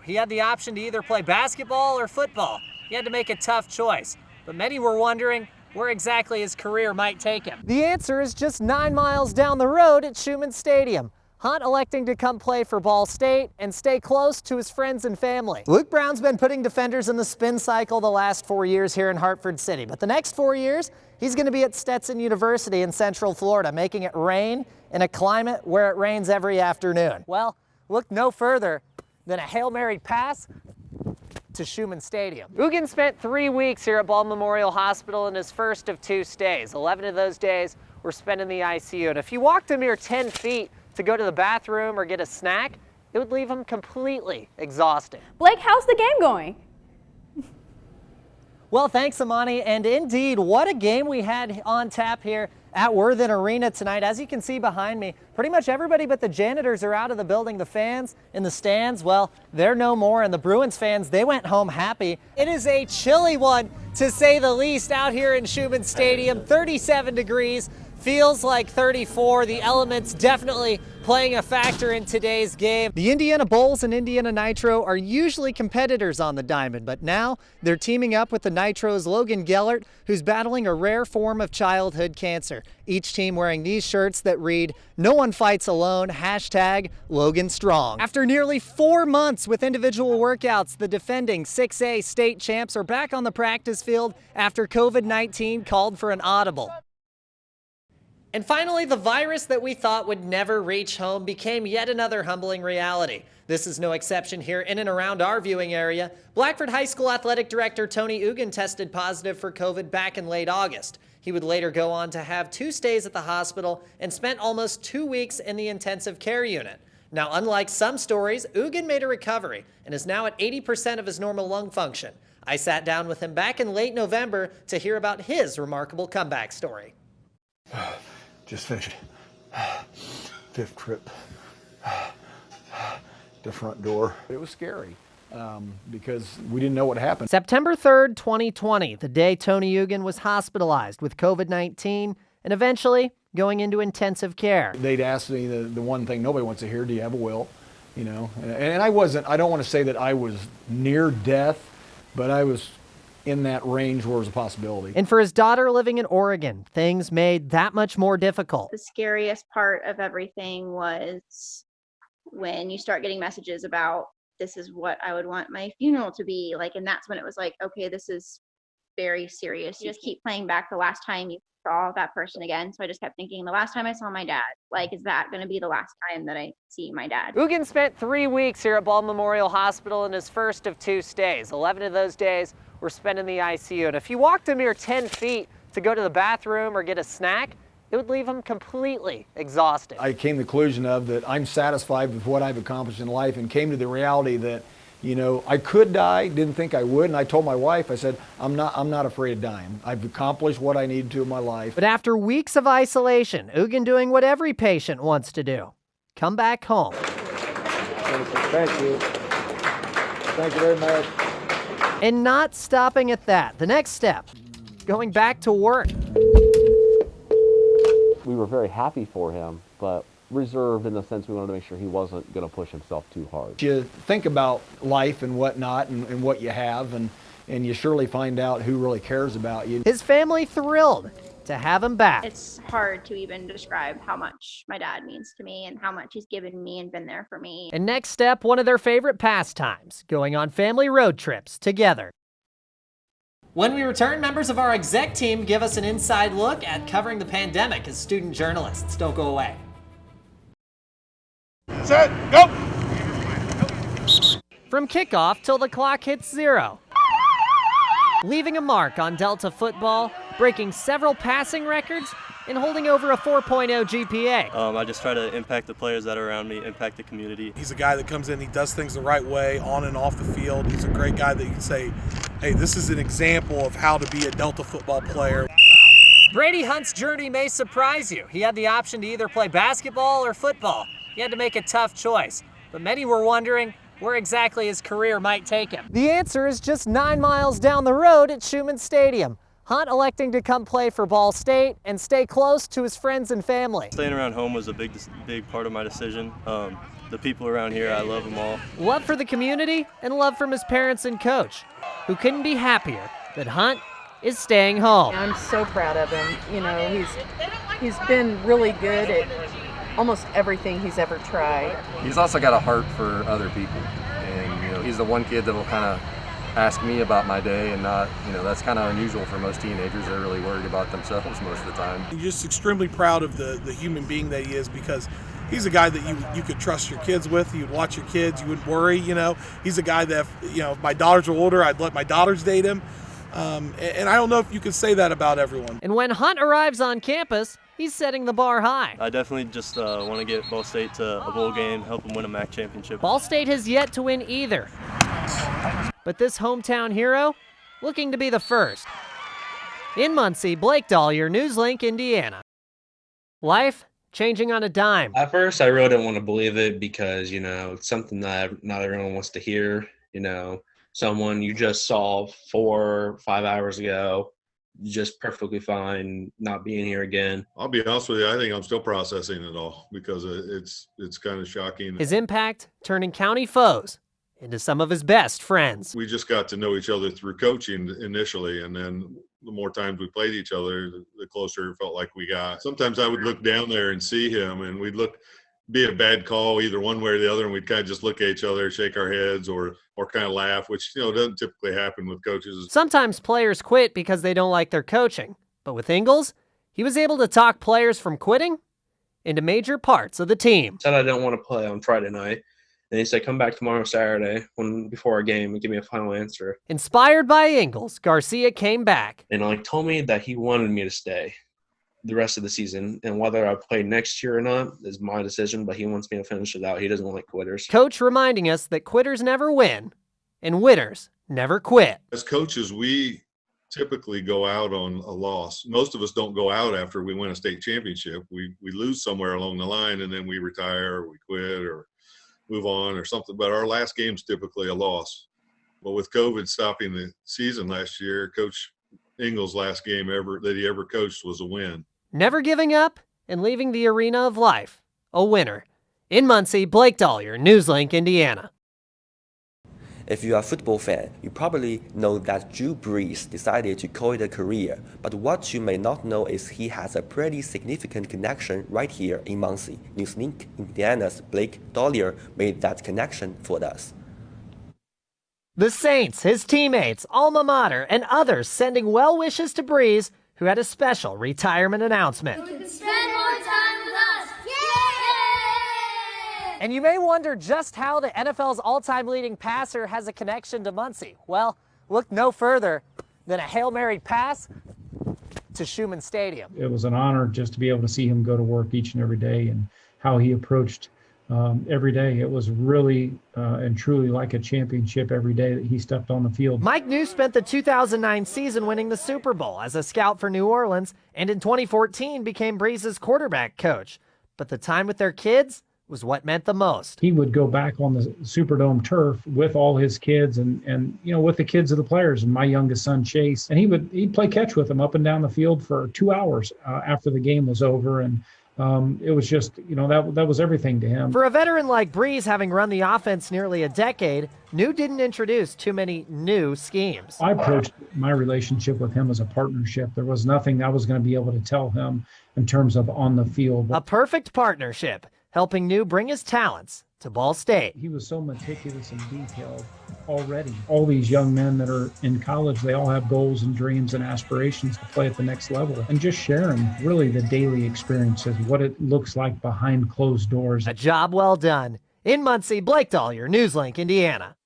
He had the option to either play basketball or football. He had to make a tough choice, but many were wondering where exactly his career might take him. The answer is just 9 miles down the road at Schumann Stadium. Hunt electing to come play for Ball State and stay close to his friends and family. Luke Brown's been putting defenders in the spin cycle the last 4 years here in Hartford City, but the next 4 years, he's going to be at Stetson University in Central Florida, making it rain in a climate where it rains every afternoon. Well, look no further than a Hail Mary pass to Schumann Stadium. Ugin spent 3 weeks here at Ball Memorial Hospital in his first of 2 stays. 11 of those days were spent in the ICU, and if you walked a mere 10 feet to go to the bathroom or get a snack, it would leave him completely exhausted. Blake, how's the game going? Well, thanks, Amani, and indeed, what a game we had on tap here at Worthen Arena tonight. As you can see behind me, pretty much everybody but the janitors are out of the building. The fans in the stands, well, they're no more, and the Bruins fans, they went home happy. It is a chilly one, to say the least, out here in Schumann Stadium. 37 degrees. Feels like 34. The elements definitely playing a factor in today's game. The Indiana Bulls and Indiana Nitro are usually competitors on the diamond, but now they're teaming up with the Nitro's Logan Gellert, who's battling a rare form of childhood cancer. Each team wearing these shirts that read, "No one fights alone, #LoganStrong." After nearly 4 months with individual workouts, the defending 6A state champs are back on the practice field after COVID-19 called for an audible. And finally, the virus that we thought would never reach home became yet another humbling reality. This is no exception here in and around our viewing area. Blackford High School Athletic Director Tony Ugin tested positive for COVID back in late August. He would later go on to have 2 stays at the hospital and spent almost 2 weeks in the intensive care unit. Now, unlike some stories, Ugin made a recovery and is now at 80% of his normal lung function. I sat down with him back in late November to hear about his remarkable comeback story. Just finished 5th trip to front door. It was scary because we didn't know what happened. September 3rd, 2020, the day Tony Ugin was hospitalized with COVID-19 and eventually going into intensive care. They'd asked me the one thing nobody wants to hear, do you have a will? You know, and I don't want to say that I was near death, but I was in that range where it was a possibility. And for his daughter living in Oregon, things made that much more difficult. The scariest part of everything was when you start getting messages about, this is what I would want my funeral to be like, and that's when it was like, okay, this is very serious. You just keep playing back the last time you saw that person again. So I just kept thinking, the last time I saw my dad, like, is that going to be the last time that I see my dad? Ugin spent 3 weeks here at Ball Memorial Hospital in his first of 2 stays. 11 of those days were spent in the ICU. And if you walked a mere 10 feet to go to the bathroom or get a snack, it would leave him completely exhausted. I came to the conclusion of that I'm satisfied with what I've accomplished in life, and came to the reality that, you know, I could die, didn't think I would, and I told my wife, I said, I'm not afraid of dying. I've accomplished what I needed to in my life. But after weeks of isolation, Ugin doing what every patient wants to do, come back home. Thank you. Thank you very much. And not stopping at that. The next step, going back to work. We were very happy for him, but reserved in the sense we wanted to make sure he wasn't going to push himself too hard. You think about life and whatnot and what you have, and you surely find out who really cares about you. His family thrilled to have him back. It's hard to even describe how much my dad means to me and how much he's given me and been there for me. And next step, one of their favorite pastimes, going on family road trips together. When we return, members of our exec team give us an inside look at covering the pandemic as student journalists. Don't go away. Set, go! From kickoff till the clock hits 0. Leaving a mark on Delta football, breaking several passing records, and holding over a 4.0 GPA. I just try to impact the players that are around me, impact the community. He's a guy that comes in, he does things the right way, on and off the field. He's a great guy that you can say, hey, this is an example of how to be a Delta football player. Brady Hunt's journey may surprise you. He had the option to either play basketball or football. He had to make a tough choice, but many were wondering where exactly his career might take him. The answer is just 9 miles down the road at Schumann Stadium. Hunt electing to come play for Ball State and stay close to his friends and family. Staying around home was a big part of my decision. The people around here, I love them all. Love for the community and love from his parents and coach, who couldn't be happier that Hunt is staying home. I'm so proud of him. You know, he's been really good at almost everything he's ever tried. He's also got a heart for other people, and you know, he's the one kid that will kind of ask me about my day, and not, you know, that's kind of unusual for most teenagers. They're really worried about themselves most of the time. I'm just extremely proud of the human being that he is, because he's a guy that you could trust your kids with. You'd watch your kids, you wouldn't worry, you know. He's a guy that, you know, if my daughters were older, I'd let my daughters date him. And I don't know if you can say that about everyone. And when Hunt arrives on campus, he's setting the bar high. I definitely just want to get Ball State to a bowl game, help them win a MAC championship. Ball State has yet to win either. But this hometown hero looking to be the first. In Muncie, Blake Dollier, Newslink, Indiana. Life changing on a dime. At first, I really didn't want to believe it because, you know, it's something that not everyone wants to hear. You know, someone you just saw 4 or 5 hours ago, just perfectly fine, not being here again. I'll be honest with you, I think I'm still processing it all because it's kind of shocking. His impact turning county foes into some of his best friends. We just got to know each other through coaching initially, and then the more times we played each other, the closer it felt like we got. Sometimes I would look down there and see him, and we'd be a bad call either one way or the other, and we'd kind of just look at each other, shake our heads, or kind of laugh, which, you know, doesn't typically happen with coaches. Sometimes players quit because they don't like their coaching. But with Ingles, he was able to talk players from quitting into major parts of the team. Said I didn't want to play on Friday night. And he said, come back tomorrow, Saturday, before our game, and give me a final answer. Inspired by Ingles, Garcia came back. And told me that he wanted me to stay the rest of the season. And whether I play next year or not is my decision, but he wants me to finish it out. He doesn't like quitters. Coach reminding us that quitters never win and winners never quit. As coaches, we typically go out on a loss. Most of us don't go out after we win a state championship. We lose somewhere along the line, and then we retire or we quit or move on or something. But our last game's typically a loss. But with COVID stopping the season last year, Coach Ingles' last game that he ever coached was a win. Never giving up and leaving the arena of life a winner. In Muncie, Blake Dollier, Newslink, Indiana. If you are a football fan, you probably know that Drew Brees decided to call it a career, but what you may not know is he has a pretty significant connection right here in Muncie. Newslink, Indiana's Blake Dollier made that connection for us. The Saints, his teammates, alma mater, and others sending well wishes to Brees, who had a special retirement announcement. You can spend more time with us. Yay! And you may wonder just how the NFL's all-time leading passer has a connection to Muncie. Well, look no further than a Hail Mary pass to Schumann Stadium. It was an honor just to be able to see him go to work each and every day and how he approached every day. It was really and truly like a championship every day that he stepped on the field. Mike New spent the 2009 season winning the Super Bowl as a scout for New Orleans, and in 2014 became Brees' quarterback coach. But the time with their kids was what meant the most. He would go back on the Superdome turf with all his kids and you know, with the kids of the players, and my youngest son Chase, and he'd play catch with them up and down the field for 2 hours after the game was over. And it was just, you know, that was everything to him. For a veteran like Brees, having run the offense nearly a decade, New didn't introduce too many new schemes. I approached my relationship with him as a partnership. There was nothing I was going to be able to tell him in terms of on the field. A perfect partnership, helping New bring his talents to Ball State. He was so meticulous and detailed already. All these young men that are in college, they all have goals and dreams and aspirations to play at the next level. And just sharing really the daily experiences, what it looks like behind closed doors. A job well done. In Muncie, Blake Dollier, Newslink, Indiana.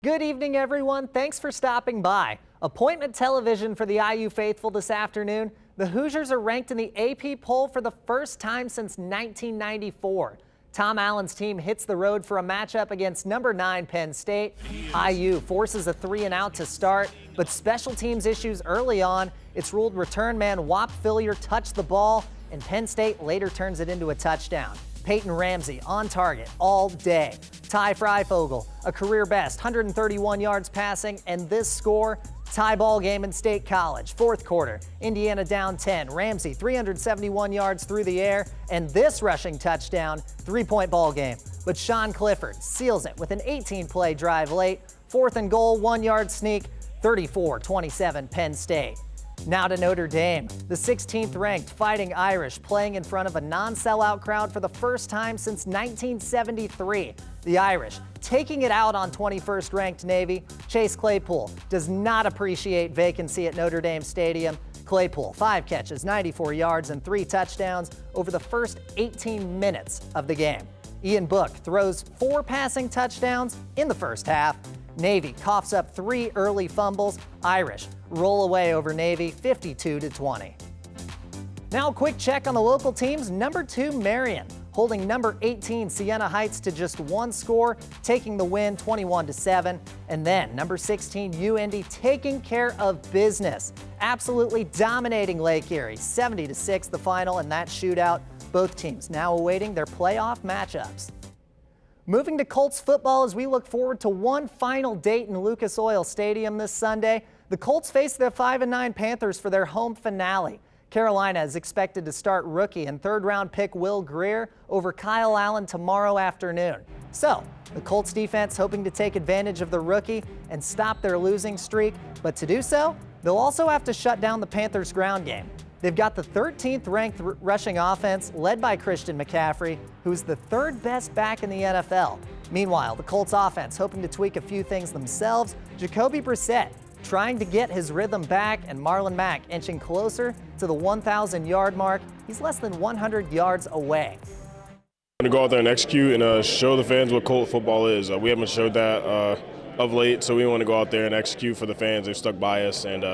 Good evening, everyone. Thanks for stopping by. Appointment television for the IU faithful this afternoon. The Hoosiers are ranked in the AP poll for the first time since 1994. Tom Allen's team hits the road for a matchup against number 9 Penn State. IU forces a 3-and-out to start, but special teams issues early on. It's ruled return man Whop Fillier touched the ball, and Penn State later turns it into a touchdown. Peyton Ramsey on target all day. Ty Freifogel, a career best, 131 yards passing, and this score, tie ball game in State College. Fourth quarter, Indiana down 10. Ramsey, 371 yards through the air, and this rushing touchdown, 3-point ball game. But Sean Clifford seals it with an 18-play drive late. Fourth and goal, 1-yard sneak, 34-27 Penn State. Now to Notre Dame, the 16th ranked Fighting Irish playing in front of a non-sellout crowd for the first time since 1973. The Irish taking it out on 21st ranked Navy. Chase Claypool does not appreciate vacancy at Notre Dame Stadium. Claypool, 5 catches, 94 yards, and 3 touchdowns over the first 18 minutes of the game. Ian Book throws 4 passing touchdowns in the first half. Navy coughs up 3 early fumbles. Irish roll away over Navy 52-20. Now a quick check on the local teams. Number 2, Marion, holding number 18 Siena Heights to just 1 score, taking the win 21-7. And then number 16 UIndy taking care of business, absolutely dominating Lake Erie, 70-6 the final in that shootout. Both teams now awaiting their playoff matchups. Moving to Colts football as we look forward to one final date in Lucas Oil Stadium this Sunday. The Colts face the 5-9 Panthers for their home finale. Carolina is expected to start rookie and third-round pick Will Greer over Kyle Allen tomorrow afternoon. So, the Colts defense hoping to take advantage of the rookie and stop their losing streak, but to do so, they'll also have to shut down the Panthers' ground game. They've got the 13th ranked rushing offense led by Christian McCaffrey, who's the 3rd best back in the NFL. Meanwhile, the Colts offense hoping to tweak a few things themselves. Jacoby Brissett trying to get his rhythm back, and Marlon Mack inching closer to the 1,000-yard mark. He's less than 100 yards away. To go out there and execute and show the fans what Colt football is. We haven't showed that of late, so we want to go out there and execute for the fans. They've stuck by us, and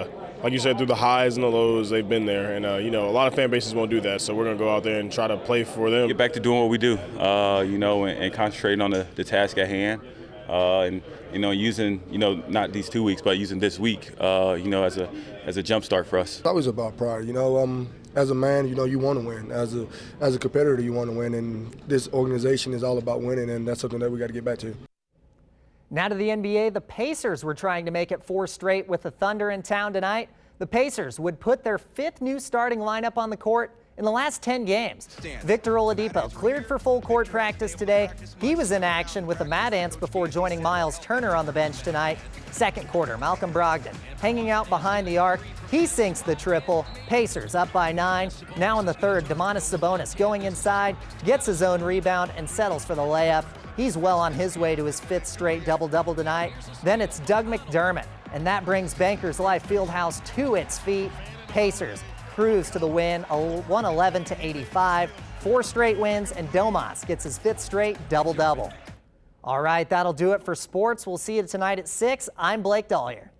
like you said, through the highs and the lows, they've been there. And, a lot of fan bases won't do that, so we're going to go out there and try to play for them. Get back to doing what we do, and concentrating on the task at hand. And using not these 2 weeks, but using this week, as a jump start for us. It's always about pride, As a man, you want to win. As a competitor, you want to win, and this organization is all about winning, and that's something that we got to get back to. Now to the NBA, the Pacers were trying to make it 4 straight with the Thunder in town tonight. The Pacers would put their 5th new starting lineup on the court in the last 10 games. Victor Oladipo cleared for full court practice today. He was in action with the Mad Ants before joining Miles Turner on the bench tonight. Second quarter, Malcolm Brogdon hanging out behind the arc. He sinks the triple. Pacers up by 9. Now in the third, Domantas Sabonis going inside, gets his own rebound, and settles for the layup. He's well on his way to his 5th straight double-double tonight. Then it's Doug McDermott, and that brings Bankers Life Fieldhouse to its feet. Pacers cruise to the win, 111-85. 4 straight wins, and Domas gets his 5th straight double-double. All right, that'll do it for sports. We'll see you tonight at 6. I'm Blake Dollier.